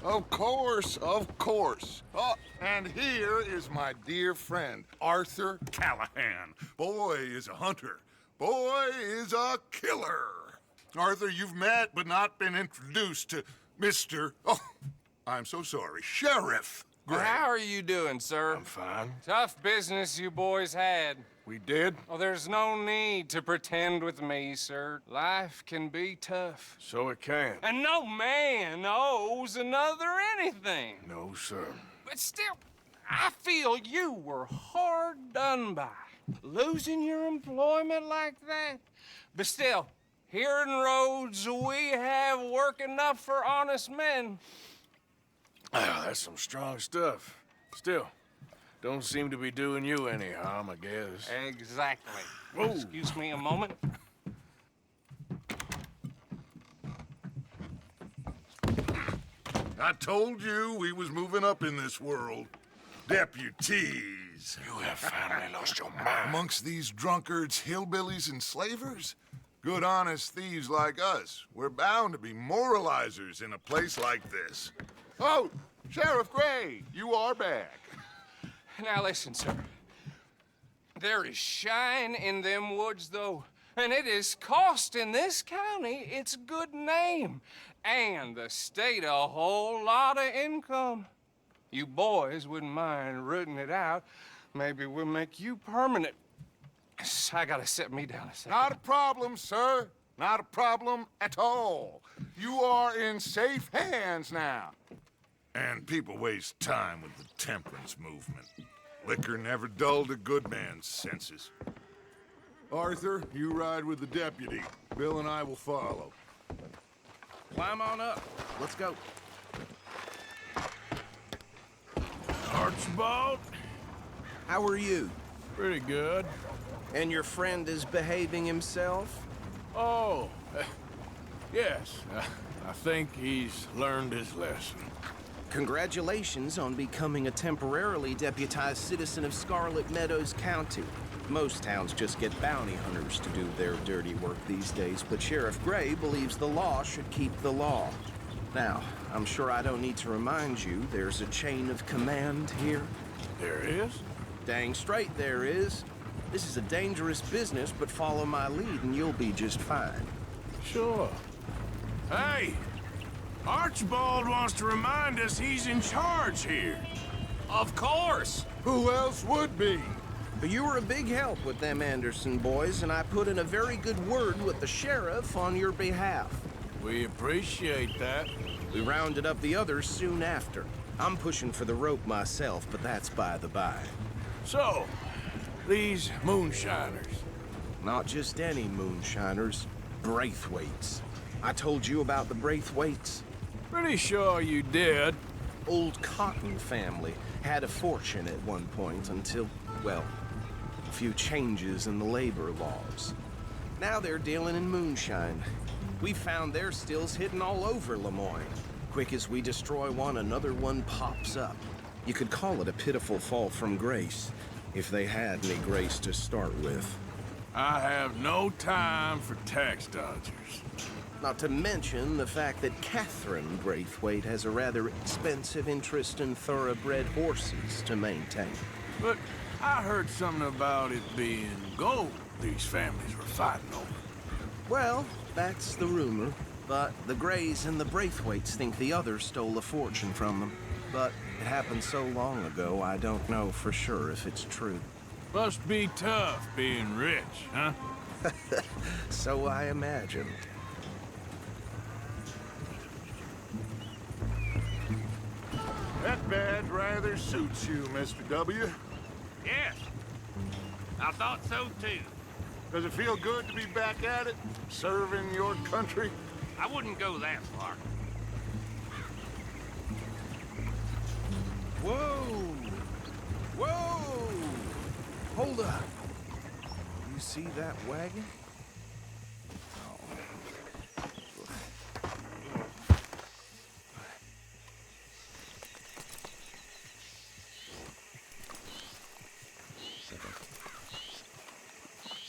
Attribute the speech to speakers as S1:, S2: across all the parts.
S1: Of course, of course. Oh, and here is my dear friend, Arthur Callahan. Boy is a hunter. Boy is a killer. Arthur, you've met but not been introduced to Mr. Oh, I'm so sorry, Sheriff Gray.
S2: How are you doing, sir?
S3: I'm fine.
S2: Tough business you boys had.
S3: We did?
S2: Oh, there's no need to pretend with me, sir. Life can be tough.
S3: So it can.
S2: And no man owes another anything.
S3: No, sir.
S2: But still, I feel you were hard done by. Losing your employment like that. But still, here in Rhodes, we have work enough for honest men.
S3: Ah, that's some strong stuff. Still, don't seem to be doing you any harm, I guess.
S2: Exactly.
S3: Whoa.
S2: Excuse me a moment.
S1: I told you we was moving up in this world. Deputies.
S3: You have finally lost your mind.
S1: Amongst these drunkards, hillbillies, and slavers? Good honest thieves like us. We're bound to be moralizers in a place like this. Oh, Sheriff Gray, you are back.
S2: Now listen, sir. There is shine in them woods, though, and it is costing this county its good name and the state a whole lot of income. You boys wouldn't mind rooting it out. Maybe we'll make you permanent. I gotta sit me down a second.
S1: Not a problem, sir. Not a problem at all. You are in safe hands now. And people waste time with the temperance movement. Liquor never dulled a good man's senses. Arthur, you ride with the deputy. Bill and I will follow.
S4: Climb on up. Let's go.
S3: Archibald?
S4: How are you?
S3: Pretty good.
S4: And your friend is behaving himself?
S3: Oh, yes. I think he's learned his lesson.
S4: Congratulations on becoming a temporarily deputized citizen of Scarlet Meadows County. Most towns just get bounty hunters to do their dirty work these days, but Sheriff Gray believes the law should keep the law. Now, I'm sure I don't need to remind you there's a chain of command here.
S3: There is?
S4: Dang straight there is. This is a dangerous business, but follow my lead and you'll be just fine.
S3: Sure. Hey! Archibald wants to remind us he's in charge here.
S2: Of course!
S1: Who else would be?
S4: You were a big help with them Anderson boys, and I put in a very good word with the sheriff on your behalf.
S3: We appreciate that.
S4: We rounded up the others soon after. I'm pushing for the rope myself, but that's by the by.
S3: So, these moonshiners.
S4: Not just any moonshiners, Braithwaites. I told you about the Braithwaites.
S3: Pretty sure you did.
S4: Old Cotton family had a fortune at one point until, well, a few changes in the labor laws. Now they're dealing in moonshine. We found their stills hidden all over Lemoyne. Quick as we destroy one, another one pops up. You could call it a pitiful fall from grace, if they had any grace to start with.
S3: I have no time for tax dodgers.
S4: Not to mention the fact that Catherine Braithwaite has a rather expensive interest in thoroughbred horses to maintain.
S3: But I heard something about it being gold these families were fighting over.
S4: Well, that's the rumor. But the Grays and the Braithwaites think the others stole a fortune from them. But it happened so long ago, I don't know for sure if it's true.
S3: Must be tough being rich, huh?
S4: So I imagined.
S1: That badge rather suits you, Mr. W.
S5: Yes, I thought so too.
S1: Does it feel good to be back at it, serving your country?
S5: I wouldn't go that far.
S4: Whoa! Whoa! Hold up. You see that wagon?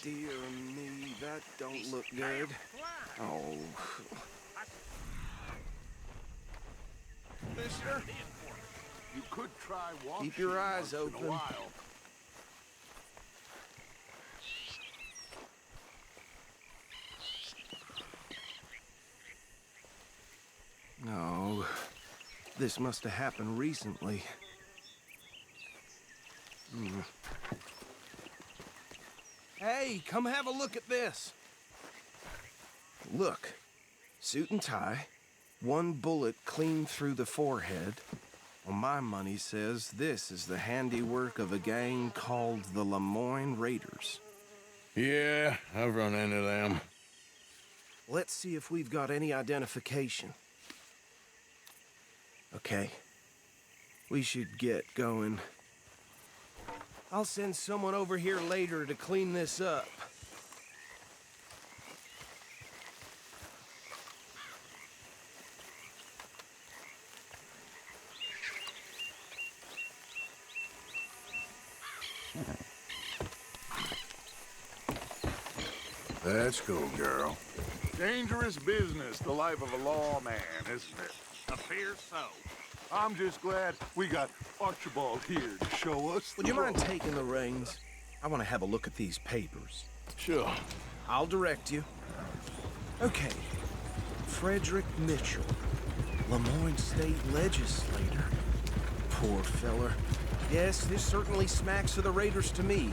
S4: Dear me, that don't look good. Oh. Commissioner.
S1: You could try washing
S4: Keep your eyes
S1: once in
S4: open.
S1: a while.
S4: No, this must have happened recently. Hey, come have a look at this. Look, suit and tie, one bullet clean through the forehead. Well, my money says this is the handiwork of a gang called the Lemoyne Raiders.
S3: Yeah, I've run into them.
S4: Let's see if we've got any identification. Okay. We should get going. I'll send someone over here later to clean this up.
S3: Let's go, girl.
S1: Dangerous business, the life of a lawman, isn't it?
S5: Appears so.
S1: I'm just glad we got Archibald here to show us
S4: Would
S1: the
S4: you mind
S1: road.
S4: taking the reins? I want to have a look at these papers.
S3: Sure.
S4: I'll direct you. Okay. Frederick Mitchell, Lemoyne State Legislator. Poor feller. Yes, this certainly smacks of the Raiders to me.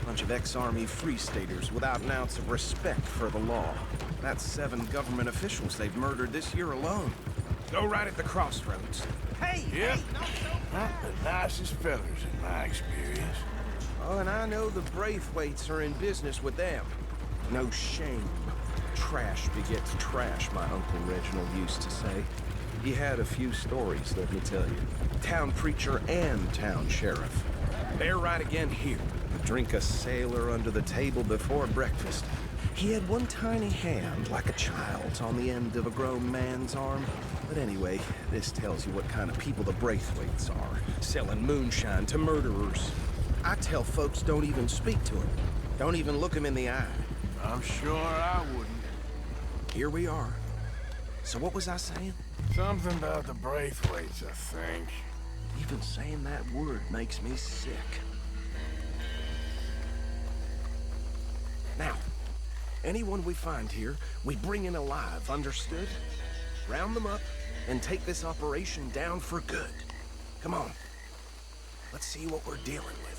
S4: Bunch of ex-Army Free Staters without an ounce of respect for the law. That's 7 government officials they've murdered this year alone. Go right at the crossroads. Hey!
S3: Yep.
S4: Hey, not so
S3: Not the nicest feathers in my experience.
S4: Oh, and I know the Braithwaites are in business with them. No shame. Trash begets trash, my Uncle Reginald used to say. He had a few stories, let me tell you. Town preacher and town sheriff. They're right again here. Drink a sailor under the table before breakfast. He had one tiny hand, like a child's, on the end of a grown man's arm. But anyway, this tells you what kind of people the Braithwaites are, selling moonshine to murderers. I tell folks don't even speak to him. Don't even look him in the eye.
S3: I'm sure I wouldn't.
S4: Here we are. So what was I saying?
S3: Something about the Braithwaites, I think.
S4: Even saying that word makes me sick. Now, anyone we find here, we bring in alive, understood? Round them up and take this operation down for good. Come on. Let's see what we're dealing with.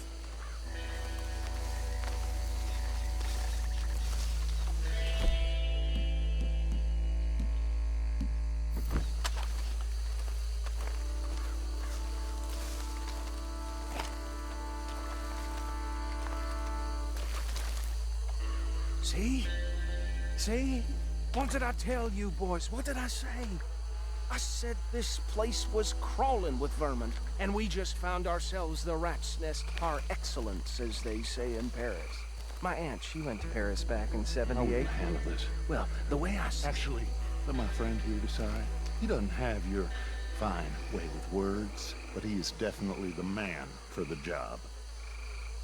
S4: See? See? What did I tell you, boys? What did I say? I said this place was crawling with vermin, and we just found ourselves the rat's nest par excellence, as they say in Paris. My aunt, she went to Paris back in '78.
S6: Handle this.
S4: Well, the way I see
S6: Actually, let my friend here decide. He doesn't have your fine way with words, but he is definitely the man for the job.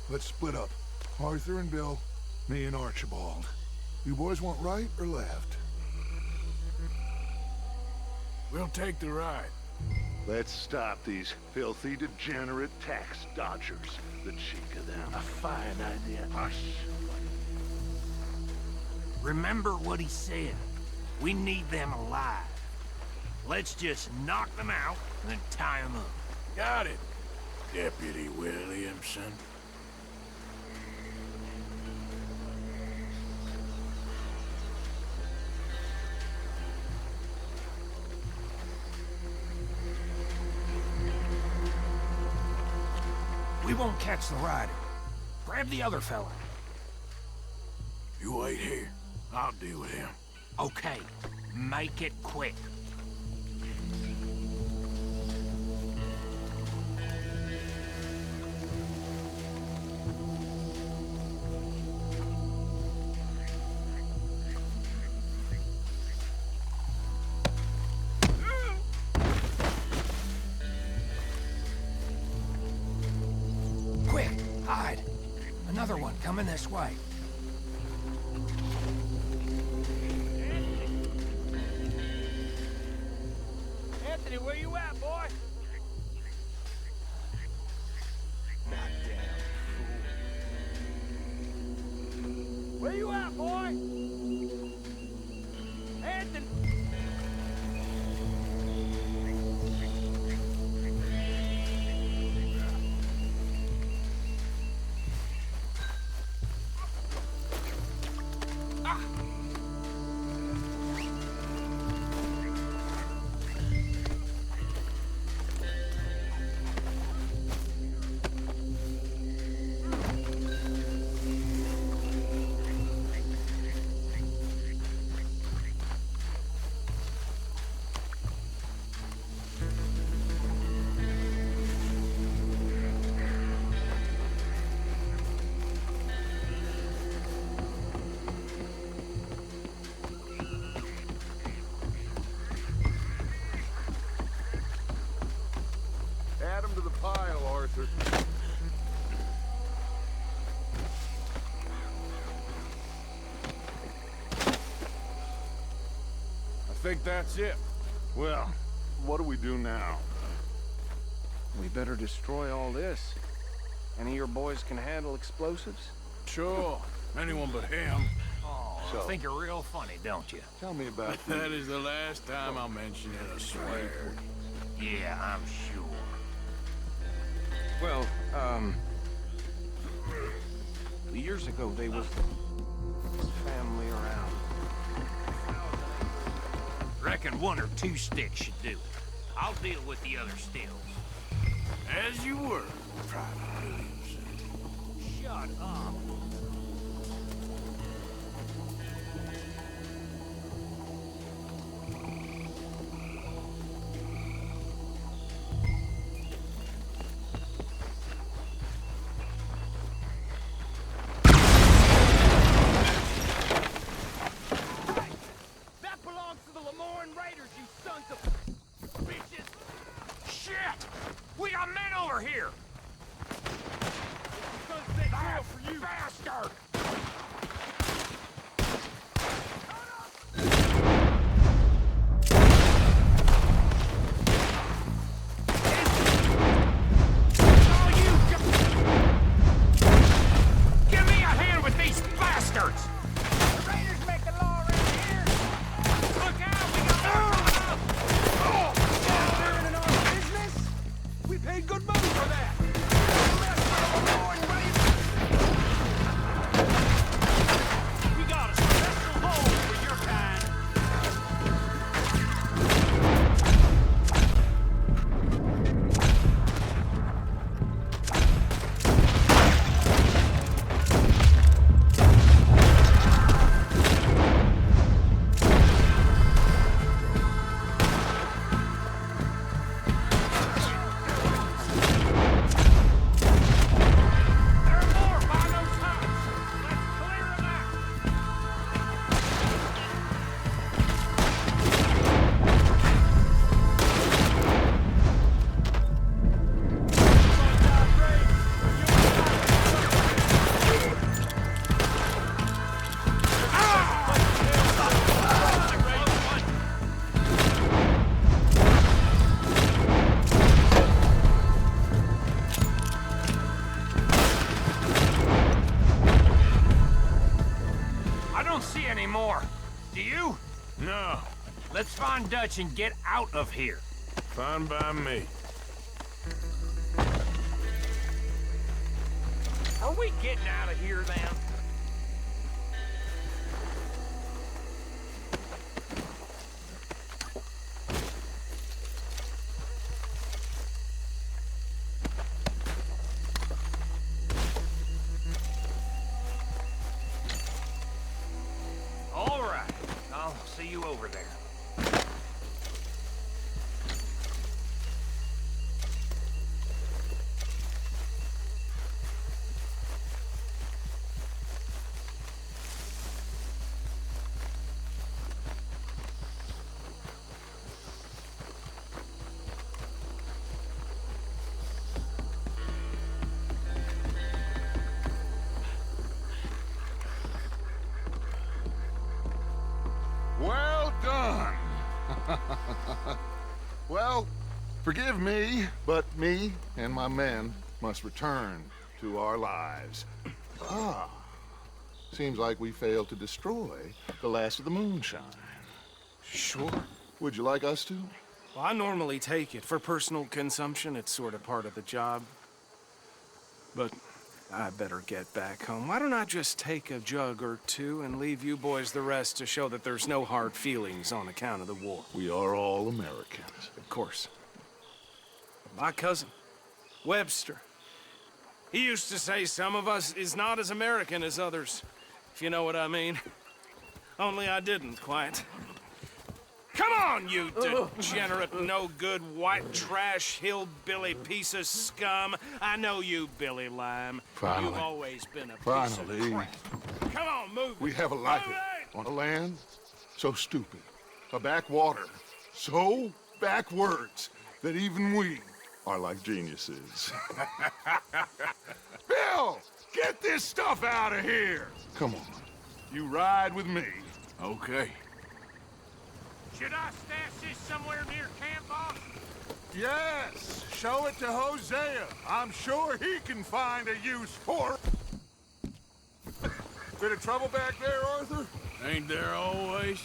S1: Let's split up. Arthur and Bill, me and Archibald. You boys want right or left?
S3: We'll take the ride.
S6: Let's stop these filthy, degenerate tax dodgers. The cheek of them.
S5: A fine idea.
S6: Hush.
S5: Remember what he said. We need them alive. Let's just knock them out and then tie them up.
S3: Got it, Deputy Williamson.
S5: We won't catch the rider. Grab the other fella.
S3: You wait here. I'll deal with him.
S5: Okay, make it quick. Quick, hide. Another one coming this way. Anthony, where you at, boy? Where you at, boy? Anthony!
S1: Add 'em to the pile, Arthur.
S3: I think that's it.
S1: Well, what do we do now?
S7: We better destroy all this. Any of your boys can handle explosives?
S3: Sure. Anyone but him.
S5: Oh,
S6: So-
S5: I think you're real funny, don't you?
S6: Tell me about
S3: That is the last time I'll mention it, I swear.
S5: Yeah, I'm sure.
S4: Well, years ago, they was this family around.
S5: Reckon one or two sticks should do it. I'll deal with the other stills.
S3: As you were, Private Williams.
S5: Shut up. That belongs to the Lemoran Raiders, you sons of bitches! Shit! We got men over here! That for you, bastard! Oh, give me a hand with these bastards! The Raiders make the law around here! Look out! We got more coming up! In our business? We paid good money for that! We got a special hole for your kind! There are more by those huts! Let's clear them out! I don't see any more. Do you?
S3: No,
S5: Let's find Dutch and get out of here.
S3: fine by me.
S5: Are we getting out of here then? All right. I'll see you over there.
S1: Well done. Forgive me, but me and my men must return to our lives. Ah. Seems like we failed to destroy the last of the moonshine.
S4: Sure.
S1: Would you like us to?
S4: Well, I normally take it. For personal consumption, it's sort of part of the job. But I better get back home. Why don't I just take a jug or two and leave you boys the rest to show that there's no hard feelings on account of the war?
S1: We are all Americans.
S4: Of course. My cousin, Webster, he used to say some of us is not as American as others, if you know what I mean. Only I didn't quite. Come on, you degenerate, no-good, white trash, hillbilly piece of scum. I know you, Billy Lime.
S1: Finally.
S4: You've always been a piece
S1: Finally.
S4: of crap. Come on, move
S1: We
S4: it.
S1: have a life
S4: Move it!
S1: on a land so stupid, a backwater so backwards that even we are like geniuses. Bill, get this stuff out of here. Come on, you ride with me.
S3: Okay.
S5: Should I stash this somewhere near camp, boss?
S1: Yes, show it to Hosea. I'm sure he can find a use for it. Bit of trouble back there, Arthur?
S3: Ain't there always?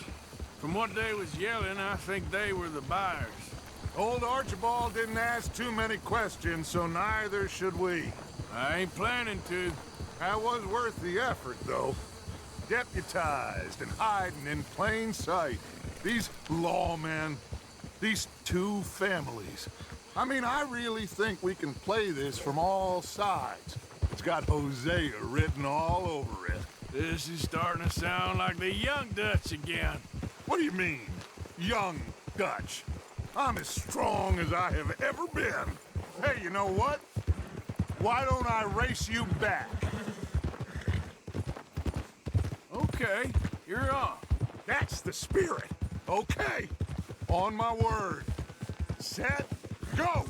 S3: From what they was yelling, I think they were the buyers.
S1: Old Archibald didn't ask too many questions, so neither should we.
S3: I ain't planning to.
S1: That was worth the effort, though. Deputized and hiding in plain sight. These lawmen, these two families. I mean, I really think we can play this from all sides. It's got Hosea written all over it.
S3: This is starting to sound like the Young Dutch again.
S1: What do you mean, young Dutch? I'm as strong as I have ever been. Hey, you know what? Why don't I race you back?
S3: Okay, you're on.
S1: That's the spirit. Okay, on my word. Set, go!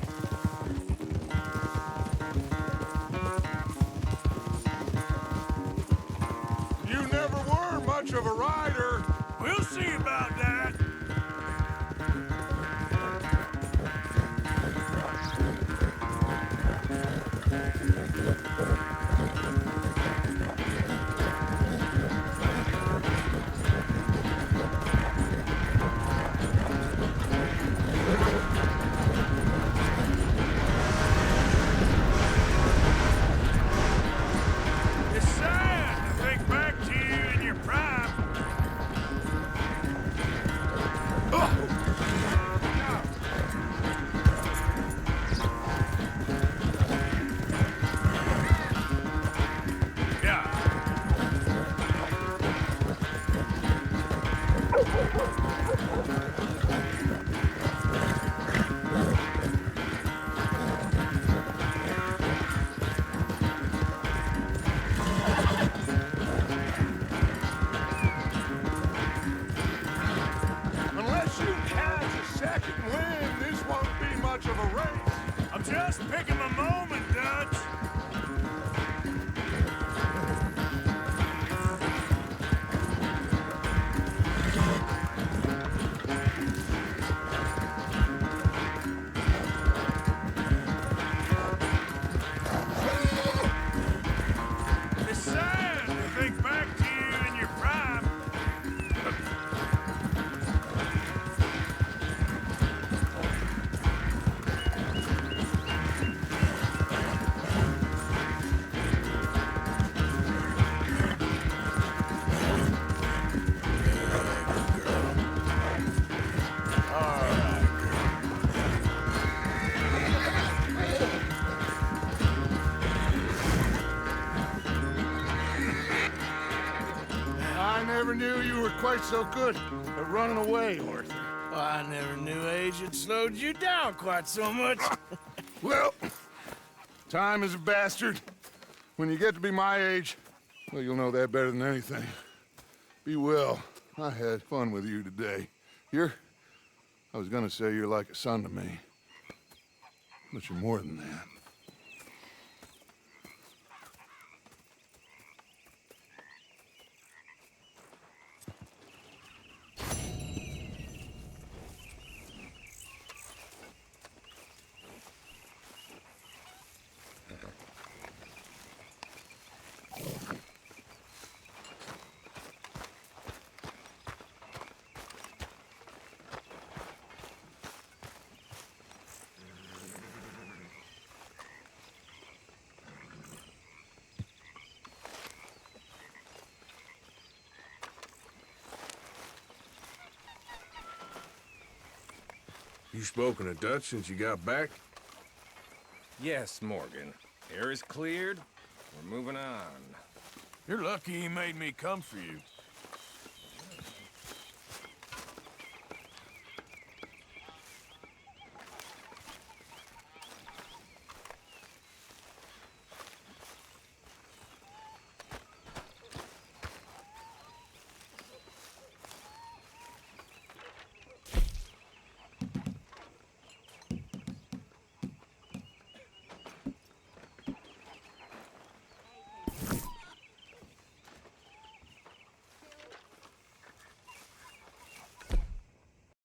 S1: You never were much of a rider.
S3: We'll see about that. It's sad to think back to you in your prime.
S1: Unless you catch a second wind, this won't be much of a race.
S3: I'm just picking my moment, Dutch. It's sad to think back to you in your prime.
S1: I never knew you were quite so good at running away, Arthur.
S3: I never knew age had slowed you down quite so much.
S1: Well, time is a bastard. When you get to be my age, well, you'll know that better than anything. Be well. I had fun with you today. I was gonna say you're like a son to me, but you're more than that.
S3: You spoken to Dutch since you got back?
S8: Yes, Morgan. Air is cleared. We're moving on.
S3: You're lucky he made me come for you.